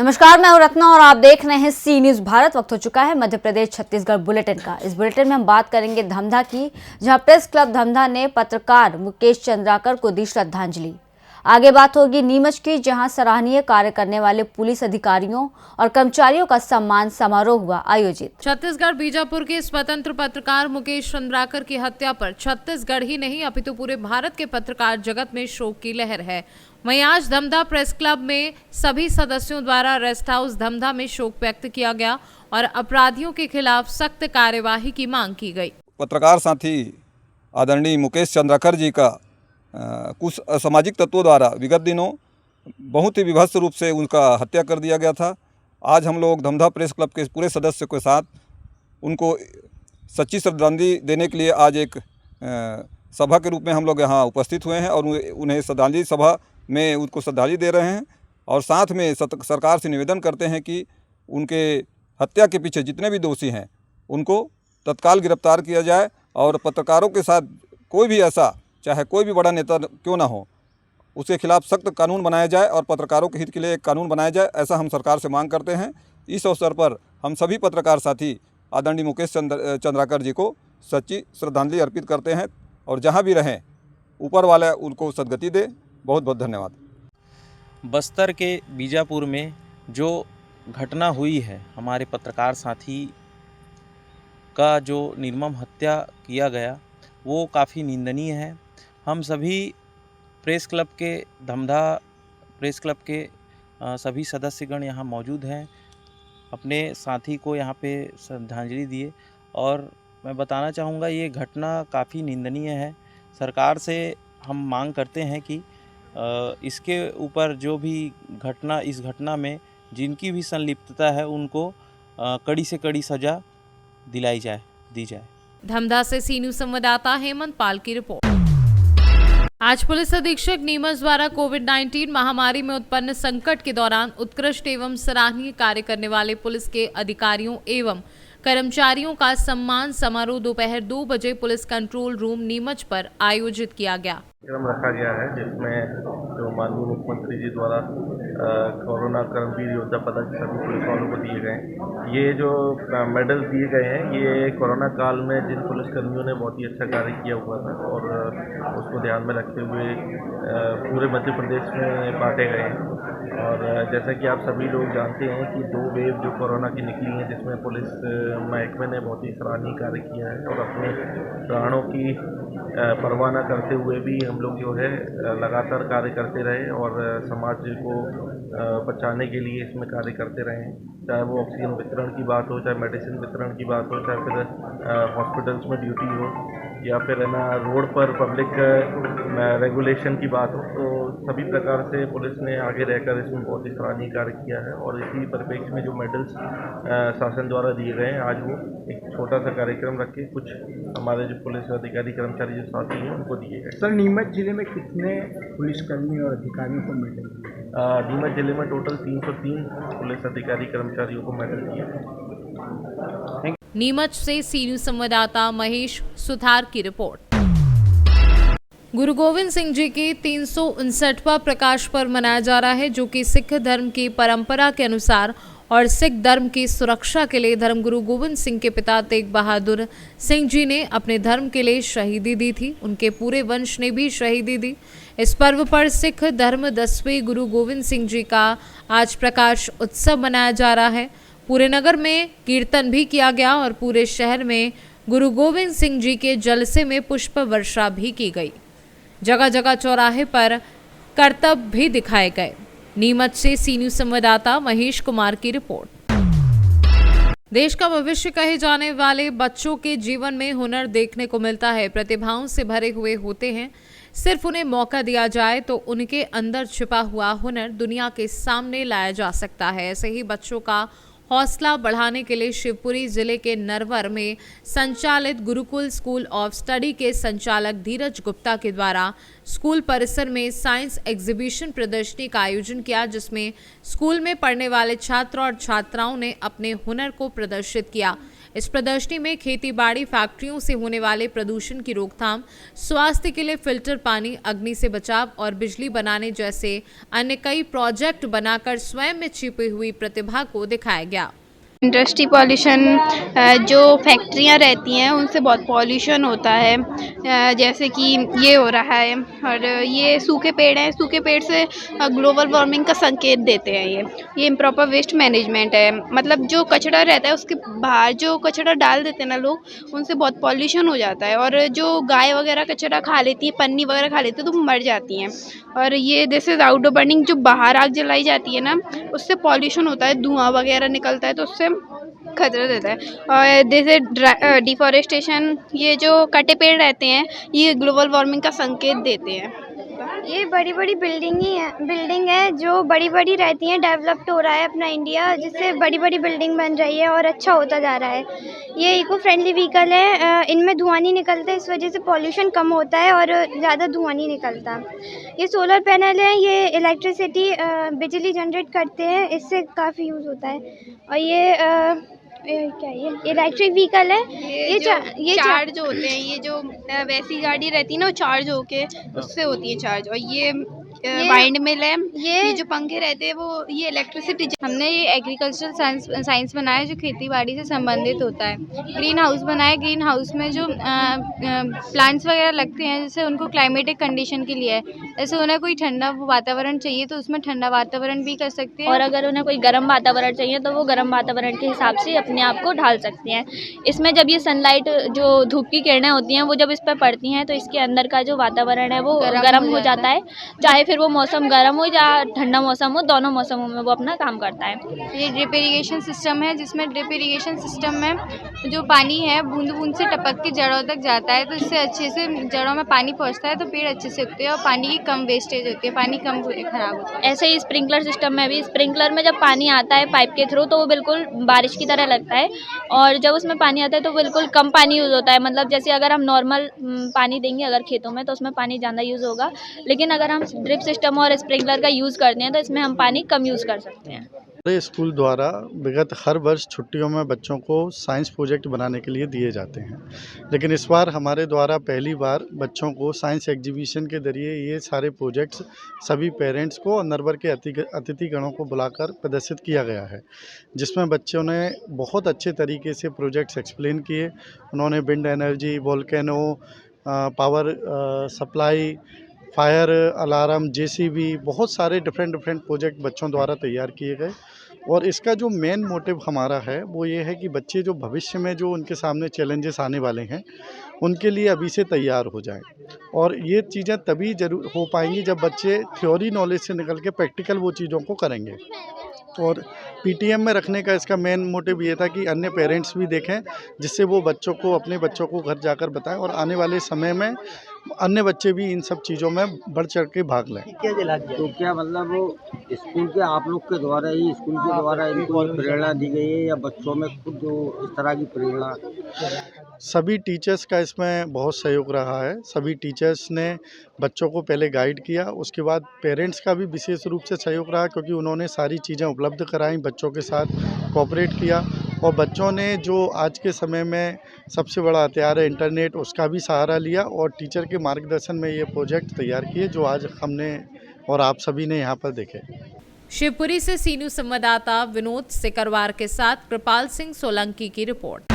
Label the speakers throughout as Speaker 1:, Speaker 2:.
Speaker 1: नमस्कार, मैं हूं रत्ना और आप देख रहे हैं सी न्यूज भारत। वक्त हो चुका है मध्य प्रदेश छत्तीसगढ़ बुलेटिन का। इस बुलेटिन में हम बात करेंगे धमधा की, जहां प्रेस क्लब धमधा ने पत्रकार मुकेश चंद्राकर को दी श्रद्धांजलि। आगे बात होगी नीमच की, जहां सराहनीय कार्य करने वाले पुलिस अधिकारियों और कर्मचारियों का सम्मान समारोह हुआ आयोजित।
Speaker 2: छत्तीसगढ़ बीजापुर के स्वतंत्र पत्रकार मुकेश चंद्राकर की हत्या पर छत्तीसगढ़ ही नहीं अपितु पूरे भारत के पत्रकार जगत में शोक की लहर है। वहीं आज धमधा प्रेस क्लब में सभी सदस्यों द्वारा रेस्ट हाउस धमधा में शोक व्यक्त किया गया और अपराधियों के खिलाफ सख्त कार्यवाही की मांग की गई।
Speaker 3: पत्रकार साथी आदरणीय मुकेश चंद्राकर जी का कुछ असामाजिक तत्वों द्वारा विगत दिनों बहुत ही विभत्स रूप से उनका हत्या कर दिया गया था। आज हम लोग धमधा प्रेस क्लब के पूरे सदस्यों के साथ उनको सच्ची श्रद्धांजलि देने के लिए आज एक सभा के रूप में हम लोग यहाँ उपस्थित हुए हैं और उन्हें श्रद्धांजलि सभा में उनको श्रद्धांजलि दे रहे हैं और साथ में सरकार से निवेदन करते हैं कि उनके हत्या के पीछे जितने भी दोषी हैं उनको तत्काल गिरफ्तार किया जाए और पत्रकारों के साथ कोई भी ऐसा, चाहे कोई भी बड़ा नेता क्यों ना हो, उसके खिलाफ सख्त कानून बनाया जाए और पत्रकारों के हित के लिए एक कानून बनाया जाए, ऐसा हम सरकार से मांग करते हैं। इस अवसर पर हम सभी पत्रकार साथी आदरणीय मुकेश चंद्राकर जी को सच्ची श्रद्धांजलि अर्पित करते हैं और जहां भी रहें ऊपर वाला उनको सद्गति दे। बहुत बहुत धन्यवाद।
Speaker 4: बस्तर के बीजापुर में जो घटना हुई है, हमारे पत्रकार साथी का जो निर्मम हत्या किया गया, वो काफ़ी निंदनीय है। हम सभी प्रेस क्लब के धमधा प्रेस क्लब के सभी सदस्यगण यहाँ मौजूद हैं, अपने साथी को यहाँ पे श्रद्धांजलि दिए और मैं बताना चाहूँगा ये घटना काफ़ी निंदनीय है। सरकार से हम मांग करते हैं कि इसके ऊपर जो भी इस घटना में जिनकी भी संलिप्तता है उनको कड़ी से कड़ी सजा दी जाए।
Speaker 2: धमधा से सी न्यूज संवाददाता हेमंत पाल की रिपोर्ट। आज पुलिस अधीक्षक नीमच द्वारा कोविड-19 महामारी में उत्पन्न संकट के दौरान उत्कृष्ट एवं सराहनीय कार्य करने वाले पुलिस के अधिकारियों एवं कर्मचारियों का सम्मान समारोह दोपहर 2 बजे पुलिस कंट्रोल रूम नीमच पर आयोजित किया गया।
Speaker 5: कार्यक्रम रखा गया है जिसमें जो माननीय मुख्यमंत्री जी द्वारा कोरोना कर्मवीर योद्धा पदक सभी पुलिस वालों को दिए गए। ये जो मेडल दिए गए हैं ये कोरोना काल में जिन पुलिसकर्मियों ने बहुत ही अच्छा कार्य किया हुआ था और उसको ध्यान में रखते हुए पूरे मध्य प्रदेश में बांटे गए हैं। और जैसा कि आप सभी लोग जानते हैं कि 2 वेव जो कोरोना की निकली हैं जिसमें पुलिस महकमे ने बहुत ही सराहनीय कार्य किया है और अपने प्राणों की परवाह न करते हुए भी हम लोग जो है लगातार कार्य करते रहे और समाज को बचाने के लिए इसमें कार्य करते रहे हैं। चाहे वो ऑक्सीजन वितरण की बात हो, चाहे मेडिसिन वितरण की बात हो, चाहे फिर हॉस्पिटल्स में ड्यूटी हो या फिर है ना रोड पर पब्लिक रेगुलेशन की बात हो, तो सभी प्रकार से पुलिस ने आगे रहकर इसमें बहुत ही सराहनीय कार्य किया है। और इसी परिप्रेक्ष्य में जो मेडल्स शासन द्वारा दिए गए हैं, आज वो एक छोटा सा कार्यक्रम रख के कुछ हमारे जो पुलिस अधिकारी कर्मचारी जो साथी हैं उनको दिए गए।
Speaker 6: सर, नीमच जिले में कितने पुलिसकर्मी और अधिकारियों को मेडल दिए?
Speaker 5: नीमच जिले में टोटल 303 पुलिस अधिकारी कर्मचारियों को मेडल दिए।
Speaker 2: नीमच से सी न्यूज संवाददाता महेश सुथार की रिपोर्ट। गुरु गोविंद सिंह जी की 359वां प्रकाश पर्व मनाया जा रहा है, जो कि सिख धर्म की परंपरा के अनुसार और सिख धर्म की सुरक्षा के लिए धर्मगुरु गोविंद सिंह के पिता तेग बहादुर सिंह जी ने अपने धर्म के लिए शहीदी दी थी। उनके पूरे वंश ने भी शहीदी दी। इस पर्व पर सिख धर्म 10वें गुरु गोविंद सिंह जी का आज प्रकाश उत्सव मनाया जा रहा है। पूरे नगर में कीर्तन भी किया गया और पूरे शहर में गुरु गोविंद सिंह जी के जलसे में पुष्प वर्षा भी की गई। जगह जगह चौराहे पर करतब भी दिखाए गए। नीमच से सी न्यूज संवाददाता महेश कुमार की रिपोर्ट। देश का भविष्य कहे जाने वाले बच्चों के जीवन में हुनर देखने को मिलता है। प्रतिभाओं से भरे हुए होते हैं, सिर्फ उन्हें मौका दिया जाए तो उनके अंदर छिपा हुआ हुनर दुनिया के सामने लाया जा सकता है। ऐसे ही बच्चों का हौसला बढ़ाने के लिए शिवपुरी जिले के नरवर में संचालित गुरुकुल स्कूल ऑफ स्टडी के संचालक धीरज गुप्ता के द्वारा स्कूल परिसर में साइंस एग्जीबिशन प्रदर्शनी का आयोजन किया, जिसमें स्कूल में पढ़ने वाले छात्र और छात्राओं ने अपने हुनर को प्रदर्शित किया। इस प्रदर्शनी में खेती-बाड़ी फैक्ट्रियों से होने वाले प्रदूषण की रोकथाम, स्वास्थ्य के लिए फिल्टर पानी, अग्नि से बचाव और बिजली बनाने जैसे अन्य कई प्रोजेक्ट बनाकर स्वयं में छिपी हुई प्रतिभा को दिखाया गया।
Speaker 7: इंडस्ट्री पॉल्यूशन, जो फैक्ट्रियां रहती हैं उनसे बहुत पॉल्यूशन होता है, जैसे कि ये हो रहा है। और ये सूखे पेड़ हैं, सूखे पेड़ से ग्लोबल वार्मिंग का संकेत देते हैं। ये इम्प्रॉपर वेस्ट मैनेजमेंट है, मतलब जो कचरा रहता है उसके बाहर जो कचरा डाल देते हैं ना लोग, उनसे बहुत पॉल्यूशन हो जाता है। और जो गाय वगैरह कचरा खा लेती है, पन्नी वगैरह खा लेती है, तो वो मर जाती हैं। और ये दिस इज़ आउटडोर बर्निंग, जो बाहर आग जलाई जाती है ना, उससे पॉल्यूशन होता है, धुआं वगैरह निकलता है, तो उससे खतरा देता है। और जैसे डिफॉरेस्टेशन, ये जो कटे पेड़ रहते हैं, ये ग्लोबल वार्मिंग का संकेत देते हैं।
Speaker 8: ये बड़ी बड़ी बिल्डिंग है जो बड़ी बड़ी रहती हैं। डेवलप्ड हो रहा है अपना इंडिया, जिससे बड़ी बड़ी बिल्डिंग बन रही है और अच्छा होता जा रहा है। ये इको फ्रेंडली व्हीकल है, इनमें धुआं नहीं निकलता, इस वजह से पॉल्यूशन कम होता है और ज़्यादा धुआं नहीं निकलता। ये सोलर पैनल है, ये इलेक्ट्रिसिटी बिजली जनरेट करते हैं, इससे काफ़ी यूज़ होता है। और ये क्या है, ये इलेक्ट्रिक व्हीकल है। ये
Speaker 7: चार्ज होते हैं, ये जो वैसी गाड़ी रहती है ना, वो चार्ज होके उससे होती है चार्ज। और ये वाइंड मिल है, ये जो पंखे रहते हैं वो ये इलेक्ट्रिसिटी। हमने ये एग्रीकल्चरल साइंस बनाया जो खेती बाड़ी से संबंधित होता है। ग्रीन हाउस बनाया, ग्रीन हाउस में जो प्लांट्स वगैरह लगते हैं, जैसे उनको क्लाइमेटिक कंडीशन के लिए है, जैसे उन्हें कोई ठंडा वातावरण चाहिए तो उसमें ठंडा वातावरण भी कर सकते हैं,
Speaker 9: और अगर उन्हें कोई गर्म वातावरण चाहिए तो वो गर्म वातावरण के हिसाब से अपने आप को ढाल सकते हैं। इसमें जब ये सनलाइट, जो धूप की किरणें होती हैं, वो जब इस पर पड़ती हैं तो इसके अंदर का जो वातावरण है वो गर्म हो जाता है। चाहे फिर वो मौसम गर्म हो या ठंडा मौसम हो, दोनों मौसमों में वो अपना काम करता है।
Speaker 7: ये ड्रिप इरिगेशन सिस्टम है, जिसमें ड्रिप इरिगेशन सिस्टम में जो पानी है बूंद बूंद से टपक के जड़ों तक जाता है, तो इससे अच्छे से जड़ों में पानी पहुंचता है, तो पेड़ अच्छे से उगते हैं और पानी की कम वेस्टेज होती है, पानी कम खराब होता है।
Speaker 9: ऐसे ही स्प्रिंकलर सिस्टम में भी, स्प्रिंकलर में जब पानी आता है पाइप के थ्रू तो वो बिल्कुल बारिश की तरह लगता है, और जब उसमें पानी आता है तो बिल्कुल कम पानी यूज़ होता है। मतलब जैसे अगर हम नॉर्मल पानी देंगे अगर खेतों में तो उसमें पानी ज़्यादा यूज़ होगा, लेकिन अगर हम ड्रिप सिस्टम और स्प्रिंकलर का यूज़ करते हैं तो इसमें हम पानी कम यूज़ कर सकते हैं।
Speaker 10: हमारे स्कूल द्वारा विगत हर वर्ष छुट्टियों में बच्चों को साइंस प्रोजेक्ट बनाने के लिए दिए जाते हैं, लेकिन इस बार हमारे द्वारा पहली बार बच्चों को साइंस एग्जीबिशन के जरिए ये सारे प्रोजेक्ट्स सभी पेरेंट्स को और नरवर के अतिथिगणों को बुलाकर प्रदर्शित किया गया है, जिसमें बच्चों ने बहुत अच्छे तरीके से प्रोजेक्ट्स एक्सप्लेन किए। उन्होंने wind energy, volcano, power supply, fire alarm, JCB, बहुत सारे डिफरेंट प्रोजेक्ट बच्चों द्वारा तैयार किए गए। और इसका जो मेन मोटिव हमारा है वो ये है कि बच्चे जो भविष्य में जो उनके सामने चैलेंजेस आने वाले हैं उनके लिए अभी से तैयार हो जाएं। और ये चीज़ें तभी जरूर हो पाएंगी जब बच्चे थ्योरी नॉलेज से निकल के प्रैक्टिकल वो चीज़ों को करेंगे। और पीटीएम में रखने का इसका मेन मोटिव ये था कि अन्य पेरेंट्स भी देखें, जिससे वो बच्चों को, अपने बच्चों को घर जाकर बताएं और आने वाले समय में अन्य बच्चे भी इन सब चीज़ों में बढ़ चढ़ के भाग लें।
Speaker 6: तो क्या मतलब वो स्कूल के आप लोग के द्वारा ही, स्कूल के द्वारा इनको प्रेरणा दी गई है या बच्चों में खुद जो इस तरह की प्रेरणा?
Speaker 10: सभी टीचर्स का इसमें बहुत सहयोग रहा है। सभी टीचर्स ने बच्चों को पहले गाइड किया, उसके बाद पेरेंट्स का भी विशेष रूप से सहयोग रहा, क्योंकि उन्होंने सारी चीज़ें उपलब्ध कराई, बच्चों के साथ कोऑपरेट किया। और बच्चों ने जो आज के समय में सबसे बड़ा हथियार है इंटरनेट, उसका भी सहारा लिया और टीचर के मार्गदर्शन में ये प्रोजेक्ट तैयार किए, जो आज हमने और आप सभी ने यहाँ पर देखे।
Speaker 2: शिवपुरी से सी न्यूज़ संवाददाता विनोद सिकरवार के साथ कृपाल सिंह सोलंकी की रिपोर्ट।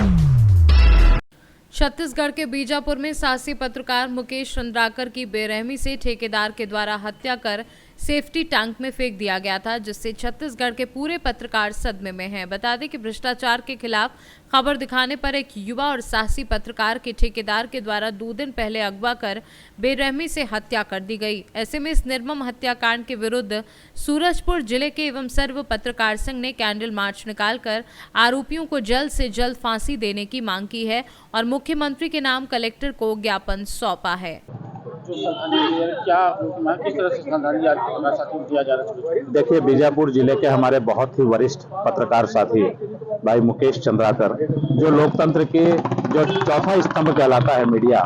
Speaker 2: छत्तीसगढ़ के बीजापुर में साहसी पत्रकार मुकेश चंद्राकर की बेरहमी से ठेकेदार के द्वारा हत्या कर सेफ्टी टैंक में फेंक दिया गया था, जिससे छत्तीसगढ़ के पूरे पत्रकार सदमे में हैं। बता दें कि भ्रष्टाचार के खिलाफ खबर दिखाने पर एक युवा और साहसी पत्रकार के ठेकेदार के द्वारा 2 दिन पहले अगवा कर बेरहमी से हत्या कर दी गई। ऐसे में इस निर्मम हत्याकांड के विरुद्ध सूरजपुर जिले के एवं सर्व पत्रकार संघ ने कैंडल मार्च निकालकर आरोपियों को जल्द से जल्द फांसी देने की मांग की है और मुख्यमंत्री के नाम कलेक्टर को ज्ञापन सौंपा है।
Speaker 11: देखिए, बीजापुर जिले के हमारे बहुत ही वरिष्ठ पत्रकार साथी भाई मुकेश चंद्राकर, जो लोकतंत्र के जो चौथा स्तंभ कहलाता है मीडिया,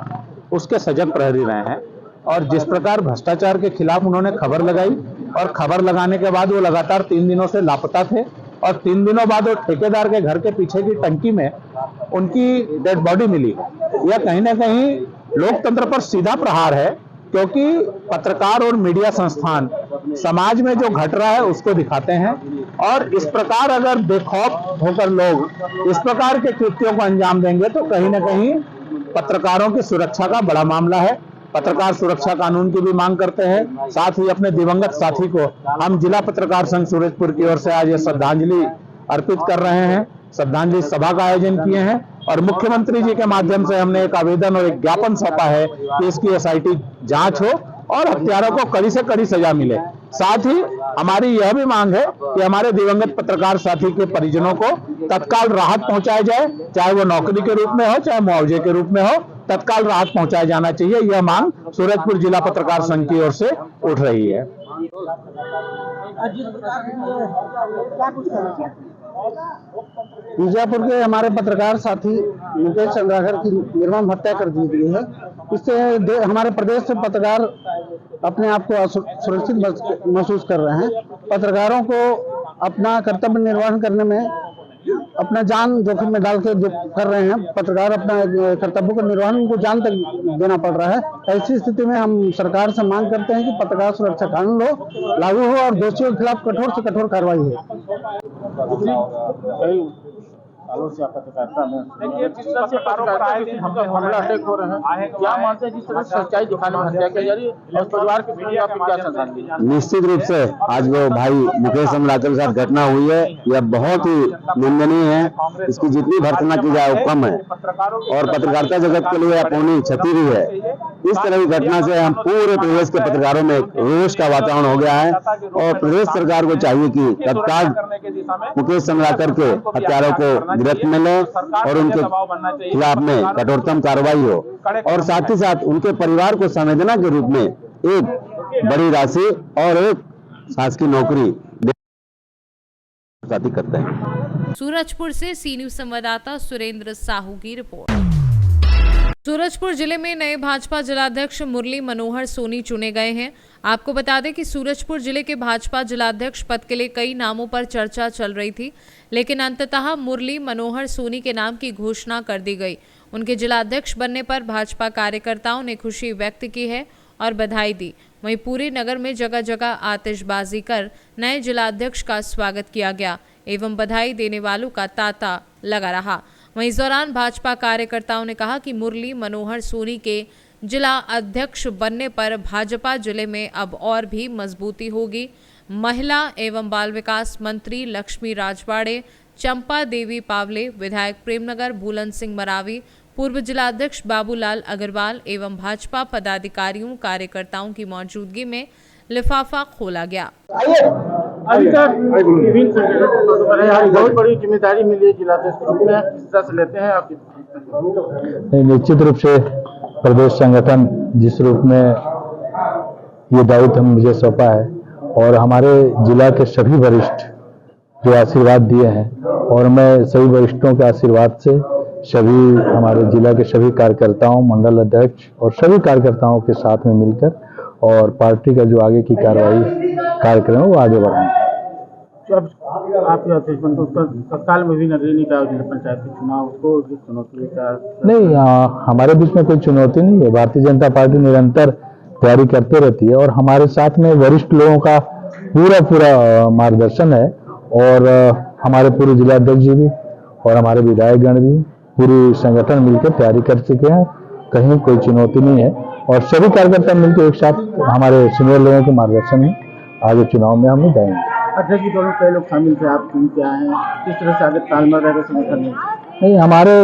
Speaker 11: उसके सजग प्रहरी रहे हैं। और जिस प्रकार भ्रष्टाचार के खिलाफ उन्होंने खबर लगाई और खबर लगाने के बाद वो लगातार 3 दिनों से लापता थे और 3 दिनों बाद वो ठेकेदार के घर के पीछे की टंकी में उनकी डेड बॉडी मिली। यह कहीं ना कहीं लोकतंत्र पर सीधा प्रहार है, क्योंकि पत्रकार और मीडिया संस्थान समाज में जो घट रहा है उसको दिखाते हैं, और इस प्रकार अगर बेखौफ होकर लोग इस प्रकार के कृत्यों को अंजाम देंगे तो कहीं ना कहीं पत्रकारों की सुरक्षा का बड़ा मामला है। पत्रकार सुरक्षा कानून की भी मांग करते हैं। साथ ही अपने दिवंगत साथी को हम जिला पत्रकार संघ सूरजपुर की ओर से आज ये श्रद्धांजलि अर्पित कर रहे हैं। श्रद्धांजलि सभा का आयोजन किए हैं और मुख्यमंत्री जी के माध्यम से हमने एक आवेदन और एक ज्ञापन सौंपा है कि इसकी एसआईटी जांच हो और हत्यारों को कड़ी से कड़ी सजा मिले। साथ ही हमारी यह भी मांग है कि हमारे दिवंगत पत्रकार साथी के परिजनों को तत्काल राहत पहुंचाई जाए, चाहे वो नौकरी के रूप में हो चाहे मुआवजे के रूप में हो, तत्काल राहत पहुंचाया जाना चाहिए। यह मांग सूरजपुर जिला पत्रकार संघ की ओर से उठ रही है।
Speaker 6: बीजापुर के हमारे पत्रकार साथी मुकेश चंद्राकर की निर्मम हत्या कर दी गई है। इससे हमारे प्रदेश से पत्रकार अपने आप को सुरक्षित महसूस कर रहे हैं। पत्रकारों को अपना कर्तव्य निर्वहन करने में अपना जान जोखिम में डाल के जो कर रहे हैं, पत्रकार अपना कर्तव्य का निर्वहन उनको जान तक देना पड़ रहा है। ऐसी स्थिति में हम सरकार से मांग करते हैं कि पत्रकार सुरक्षा कानून लागू हो और दोषियों के खिलाफ कठोर से कठोर कार्रवाई हो।
Speaker 12: पत्रकारिता में जिस तरह से हमला अटैक हो रहे हैं, क्या मानते हैं जिस तरह से सच्चाई दिखाने में हत्या की जा रही है और परिवार के बीच आप क्या संदेश?
Speaker 11: निश्चित रूप से आज वो भाई मुकेश चंद्राकर के साथ घटना हुई है, यह बहुत ही निंदनीय है। इसकी जितनी भर्त्सना की जाए वो कम है और पत्रकारिता जगत के लिए अपूर्णीय क्षति भी है। इस तरह की घटना से हम पूरे प्रदेश के पत्रकारों में रोष का वातावरण हो गया है और प्रदेश सरकार को चाहिए कि तत्काल मुकेश चंद्राकर के हत्यारों को गिरफ्त मिले और उनके खिलाफ में कठोरतम कार्रवाई हो, और साथ ही साथ उनके परिवार को संवेदना के रूप में एक बड़ी राशि और एक शासकीय नौकरी करते हैं।
Speaker 2: सूरजपुर से सी न्यूज संवाददाता सुरेंद्र साहू की रिपोर्ट। सूरजपुर जिले में नए भाजपा जिलाध्यक्ष मुरली मनोहर सोनी चुने गए हैं। आपको बता दें कि सूरजपुर जिले के भाजपा जिलाध्यक्ष पद के लिए कई नामों पर चर्चा चल रही थी, लेकिन अंततः मुरली मनोहर सोनी के नाम की घोषणा कर दी गई। उनके जिलाध्यक्ष बनने पर भाजपा कार्यकर्ताओं ने खुशी व्यक्त की है और बधाई दी। वहीं पूरे नगर में जगह जगह आतिशबाजी कर नए जिलाध्यक्ष का स्वागत किया गया एवं बधाई देने वालों का तांता लगा रहा। वहीं इस दौरान भाजपा कार्यकर्ताओं ने कहा कि मुरली मनोहर सोनी के जिला अध्यक्ष बनने पर भाजपा जिले में अब और भी मजबूती होगी। महिला एवं बाल विकास मंत्री लक्ष्मी राजवाड़े, चंपा देवी पावले, विधायक प्रेमनगर भूलन सिंह मरावी, पूर्व जिलाध्यक्ष बाबूलाल अग्रवाल एवं भाजपा पदाधिकारियों कार्यकर्ताओं की मौजूदगी में लिफाफा खोला गया।
Speaker 12: अभी तक बहुत बड़ी जिम्मेदारी मिली है जिलाध्यक्ष के रूप में, किस तरह से लेते हैं आप?
Speaker 13: निश्चित रूप से प्रदेश संगठन जिस रूप में ये दायित्व मुझे सौंपा है और हमारे जिला के सभी वरिष्ठ जो आशीर्वाद दिए हैं, और मैं सभी वरिष्ठों के आशीर्वाद से सभी हमारे जिला के सभी कार्यकर्ताओं, मंडल अध्यक्ष और सभी कार्यकर्ताओं के साथ में मिलकर और पार्टी का जो आगे की कार्यक्रम है वो आगे बढ़ाएं।
Speaker 12: तत्काल में भी नगरीय निकाय पंचायत के चुनाव को चुनौती का
Speaker 13: नहीं, हमारे बीच में कोई चुनौती नहीं है। भारतीय जनता पार्टी निरंतर तैयारी करते रहती है और हमारे साथ में वरिष्ठ लोगों का पूरा मार्गदर्शन है और हमारे पूरे जिलाध्यक्ष जी भी और हमारे विधायकगण भी पूरी संगठन मिलकर तैयारी कर चुके हैं। कहीं कोई चुनौती नहीं है और सभी कार्यकर्ता मिलकर एक साथ हमारे सीनियर लोगों के मार्गदर्शन में आगे चुनाव में हम जाएंगे।
Speaker 12: अध्यक्ष जी दोनों कई लोग शामिल थे, आप चुन के आए हैं, किस तरह से आगे तालमेल रहेगा संगठन में?
Speaker 13: नहीं, हमारे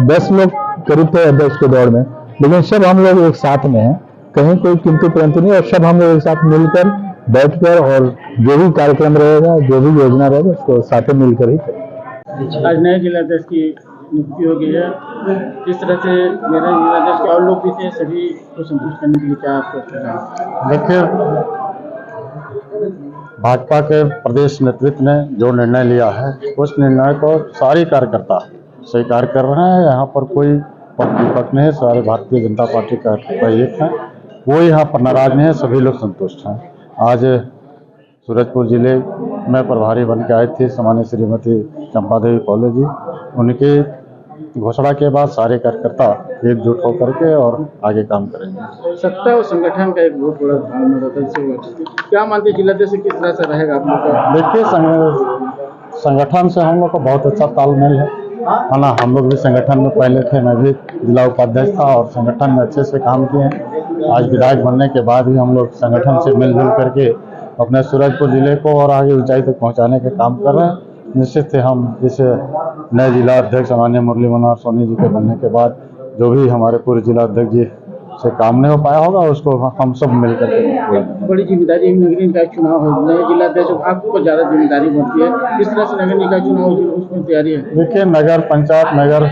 Speaker 13: 10 लोग करीब थे अध्यक्ष के दौर में, लेकिन सब हम लोग एक साथ में हैं, कहीं कोई किंतु परंतु नहीं, और सब हम लोग एक साथ मिलकर बैठकर और जो भी कार्यक्रम रहेगा, जो भी योजना रहेगा, उसको साथ में मिलकर ही करेंगे।
Speaker 12: आज नए जिलाध्यक्ष की नियुक्ति हो गई है, किस तरह से मेरे जिलाध्यक्ष के और लोग भी थे, सभी को संतुष्ट करने के लिए क्या आप?
Speaker 10: देखिए, भाजपा के प्रदेश नेतृत्व ने जो निर्णय लिया है उस निर्णय को सारे कार्यकर्ता स्वीकार कर रहे हैं। यहाँ पर कोई पक्ष विपक्ष नहीं है, सारे भारतीय जनता पार्टी का एक है, वो यहाँ पर नाराज नहीं है, सभी लोग संतुष्ट हैं। आज सूरजपुर जिले में प्रभारी बन के आए थे सामान्य श्रीमती चंपा देवी पौले जी। उनके घोषणा के बाद सारे कार्यकर्ता एकजुट होकर के और आगे काम करेंगे।
Speaker 12: सत्ता और संगठन का एक बहुत बड़ा भावना रहता है, क्या मानते हैं जिलाध्यक्ष किस तरह से रहेगा आप लोग का?
Speaker 10: देखिए, संगठन से हम लोग का बहुत अच्छा तालमेल है ना। हम लोग भी संगठन में पहले थे, मैं भी जिला उपाध्यक्ष था और संगठन में अच्छे से काम किए हैं। आज विधायक बनने के बाद भी हम लोग संगठन से मिलजुल करके अपने सूरजपुर जिले को और आगे ऊंचाई तक पहुंचाने के काम कर रहे हैं। निश्चित है हम इस नए जिला अध्यक्ष माननीय मुरली मनोहर सोनी जी के बनने के बाद जो भी हमारे पूरे जिला अध्यक्ष जी से काम नहीं हो पाया होगा उसको हम सब मिलकर के
Speaker 12: बड़ी जिम्मेदारी नगर निकाय चुनाव है, नए जिला अध्यक्ष आपको ज़्यादा जिम्मेदारी बढ़ती है, किस तरह से नगर निकाय चुनाव उसमें तैयारी है?
Speaker 10: देखिए, नगर पंचायत नगर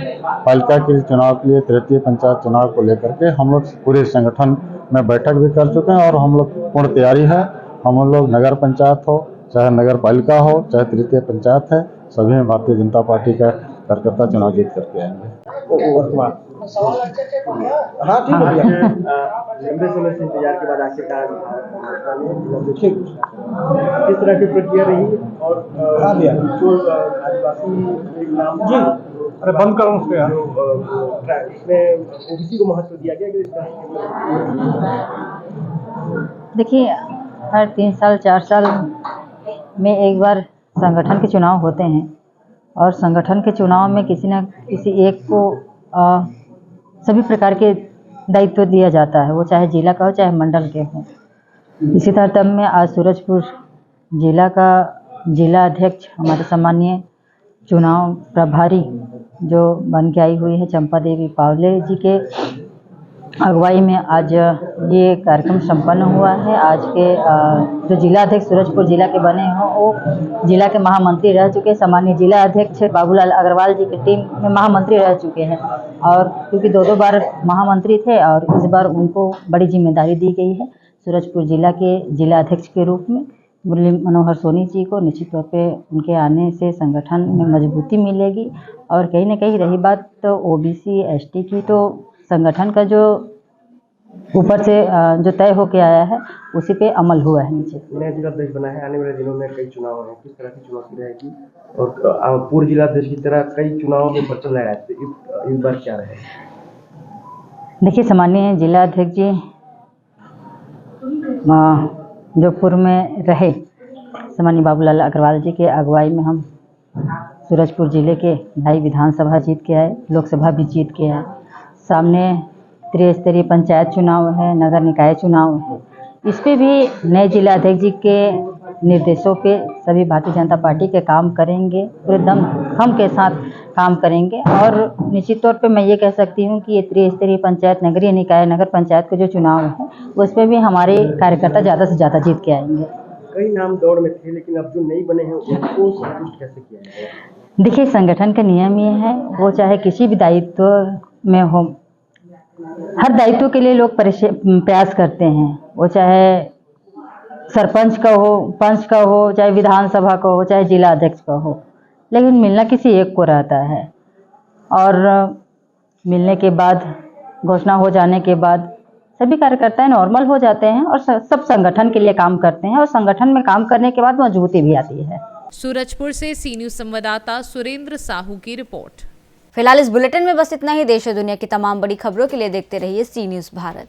Speaker 10: पालिका के चुनाव के लिए तृतीय पंचायत चुनाव को लेकर के हम लोग पूरे संगठन में बैठक भी कर चुके हैं और हम लोग पूर्ण तैयारी है। हम लोग नगर पंचायत हो चाहे नगर पालिका हो चाहे तृतीय पंचायत है, सभी में भारतीय जनता पार्टी का कार्यकर्ता चुनाव जीत करके आएंगे।
Speaker 12: हाँ ठीक है भैया। लंबे समय से इंतजार के बाद आखिरकार किस तरह की प्रक्रिया रही और जो आदिवासी नाम जी अरे बंद करो उसको यार, इसमें ओबीसी को महत्व दिया गया कि
Speaker 14: देखिए, हर 3 साल 4 साल में एक बार संगठन के चुनाव होते हैं और संगठन के चुनाव में किसी न किसी एक को सभी प्रकार के दायित्व दिया जाता है, वो चाहे जिला का हो चाहे मंडल के हो। इसी तरह में आज सूरजपुर जिला का जिला अध्यक्ष हमारे सम्मानीय चुनाव प्रभारी जो बन के आई हुई है चंपा देवी पावले जी के अगुवाई में आज ये कार्यक्रम संपन्न हुआ है। आज के जो जिला अध्यक्ष सूरजपुर जिला के बने हों वो जिला के महामंत्री रह चुके हैं। सामान्य जिला अध्यक्ष बाबूलाल अग्रवाल जी की टीम में महामंत्री रह चुके हैं और क्योंकि 2 बार महामंत्री थे और इस बार उनको बड़ी जिम्मेदारी दी गई है सूरजपुर जिला के जिला अध्यक्ष के रूप में। मुरली मनोहर सोनी जी को निश्चित तौर पे उनके आने से संगठन में मजबूती मिलेगी और कहीं ना कहीं रही बात तो ओबीसी एसटी की, तो संगठन का जो ऊपर से जो तय होके आया है उसी पे अमल हुआ है नीचे।
Speaker 12: नया जिला अध्यक्ष बना है, आने वाले दिनों में कई चुनाव हैं, किस तरह की चुनौती रहेगी और पूर्व जिला अध्यक्ष की तरह कई चुनावों में परचम लहराए तो इस बार क्या रहेगा?
Speaker 14: देखिए, सामान्य जिला अध्यक्ष जी जो पूर्व में रहे सामान्य बाबूलाल अग्रवाल जी के अगुवाई में हम सूरजपुर जिले के 2 विधानसभा जीत के आए, लोकसभा भी जीत के आए। सामने त्रिस्तरीय पंचायत चुनाव है, नगर निकाय चुनाव है, इस पे भी नए जिला अध्यक्ष जी के निर्देशों पे सभी भारतीय जनता पार्टी के काम करेंगे, पूरे दम के साथ काम करेंगे और निश्चित तौर पे मैं ये कह सकती हूँ कि ये त्रिस्तरीय पंचायत नगरीय निकाय नगर पंचायत के जो चुनाव है उस पर भी हमारे कार्यकर्ता ज़्यादा से ज़्यादा जीत के आएंगे।
Speaker 12: कई नाम दौड़ में थे लेकिन अब जो नहीं बने हैं उनको संतुष्ट कैसे किया जाएगा?
Speaker 14: देखिए, संगठन का नियम ये है, वो चाहे किसी भी दायित्व में हो, हर दायित्व के लिए लोग प्रयास करते हैं, वो चाहे सरपंच का हो, पंच का हो, चाहे विधानसभा का हो, चाहे जिला अध्यक्ष का हो, लेकिन मिलना किसी एक को रहता है और मिलने के बाद घोषणा हो जाने के बाद सभी कार्यकर्ता नॉर्मल हो जाते हैं और सब संगठन के लिए काम करते हैं और संगठन में काम करने के बाद मजबूती भी आती है।
Speaker 2: सूरजपुर से सी न्यूज संवाददाता सुरेंद्र साहू की रिपोर्ट।
Speaker 1: फिलहाल इस बुलेटिन में बस इतना ही। देश और दुनिया की तमाम बड़ी खबरों के लिए देखते रहिए सी न्यूज भारत।